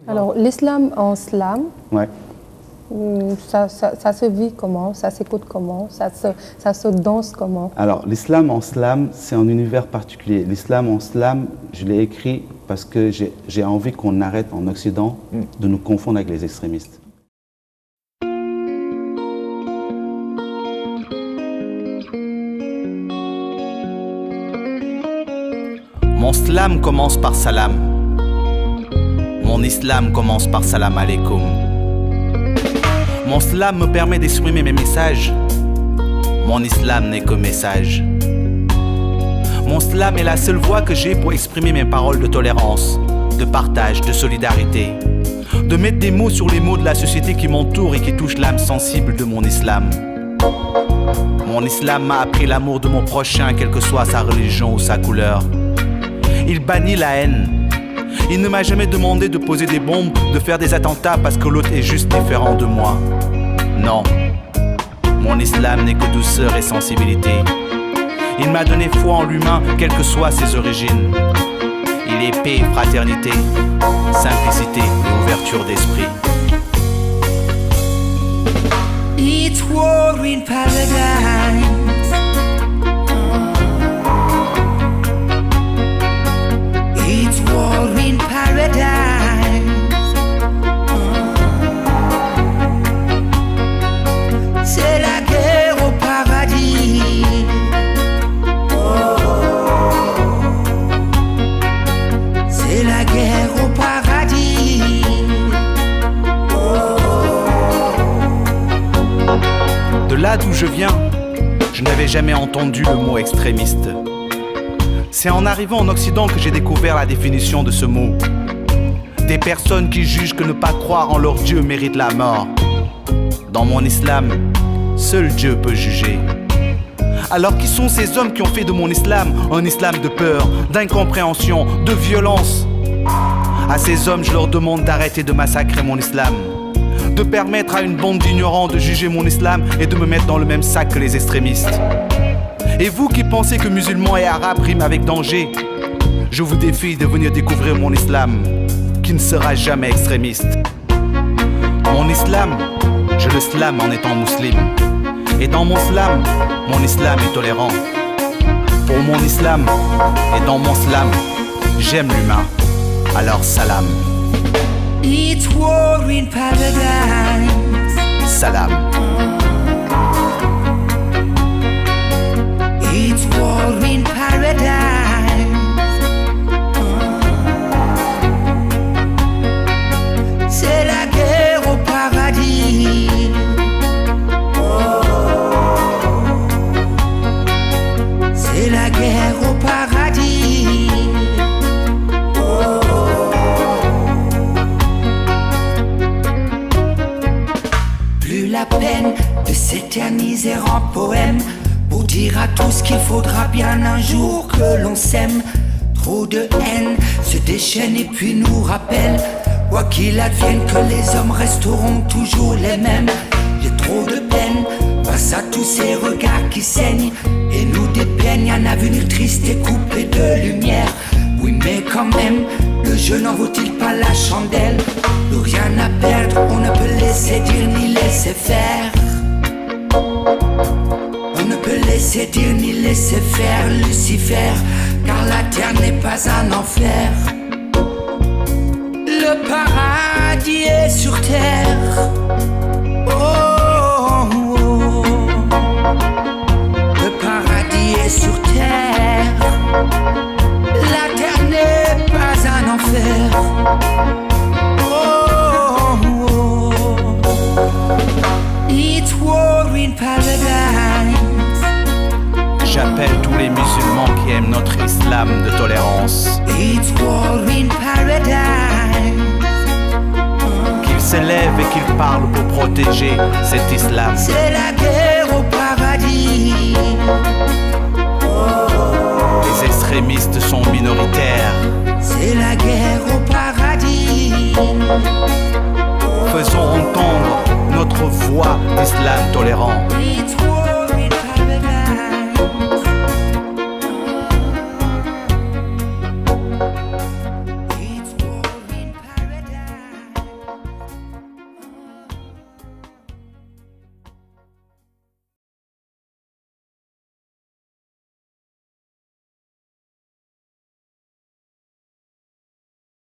Alors, l'islam en slam, Ouais. ça se vit comment? Ça s'écoute comment? Ça se danse comment? Alors, l'islam en slam, c'est un univers particulier. L'islam en slam, je l'ai écrit parce que j'ai envie qu'on arrête en Occident de nous confondre avec les extrémistes. Mon slam commence par salam. Mon islam commence par salam alaikum. Mon slam me permet d'exprimer mes messages. Mon islam n'est que message. Mon slam est la seule voie que j'ai pour exprimer mes paroles de tolérance, de partage, de solidarité. De mettre des mots sur les mots de la société qui m'entoure et qui touche l'âme sensible de mon islam. Mon islam m'a appris l'amour de mon prochain, quelle que soit sa religion ou sa couleur. Il bannit la haine. Il ne m'a jamais demandé de poser des bombes, de faire des attentats parce que l'autre est juste différent de moi. Non, mon islam n'est que douceur et sensibilité. Il m'a donné foi en l'humain, quelles que soient ses origines. Il est paix, fraternité, simplicité et ouverture d'esprit. It's war in paradise. It's war in paradise. C'est la guerre au paradis. C'est la guerre au paradis. De là d'où je viens, je n'avais jamais entendu le mot extrémiste. C'est en arrivant en Occident que j'ai découvert la définition de ce mot. Des personnes qui jugent que ne pas croire en leur Dieu mérite la mort. Dans mon islam, seul Dieu peut juger. Alors qui sont ces hommes qui ont fait de mon islam un islam de peur, d'incompréhension, de violence? À ces hommes, je leur demande d'arrêter de massacrer mon islam, de permettre à une bande d'ignorants de juger mon islam et de me mettre dans le même sac que les extrémistes. Et vous qui pensez que musulmans et arabes riment avec danger, je vous défie de venir découvrir mon islam, qui ne sera jamais extrémiste. Mon islam, je le slam en étant musulman. Et dans mon slam, mon islam est tolérant. Pour mon islam et dans mon slam, j'aime l'humain. Alors salam. It's war in paradise. Salam. It's war in paradise. C'est la guerre au paradis. C'est la guerre au paradis. Plus la peine de s'éterniser en poème pour dire à tous qu'il faudra bien un jour que l'on s'aime. Trop de haine se déchaîne et puis nous rappelle, quoi qu'il advienne, que les hommes resteront toujours les mêmes. J'ai trop de peine face à tous ces regards qui saignent et nous dépeignent un avenir triste et coupé de lumière. Oui mais quand même, le jeu n'en vaut-il pas la chandelle? Plus rien à perdre, on ne peut laisser dire ni laisser faire. On ne peut laisser dire ni laisser faire Lucifer, car la terre n'est pas un enfer. Le paradis est sur terre. Oh, oh, oh. Le paradis est sur terre. La terre n'est pas un enfer. Oh, oh, oh. It's war in paradise. J'appelle tous les musulmans qui aiment notre islam de tolérance, It's war in paradise. qu'ils s'élèvent et qu'ils parlent pour protéger cet islam. C'est la guerre au paradis. Les extrémistes sont minoritaires. C'est la guerre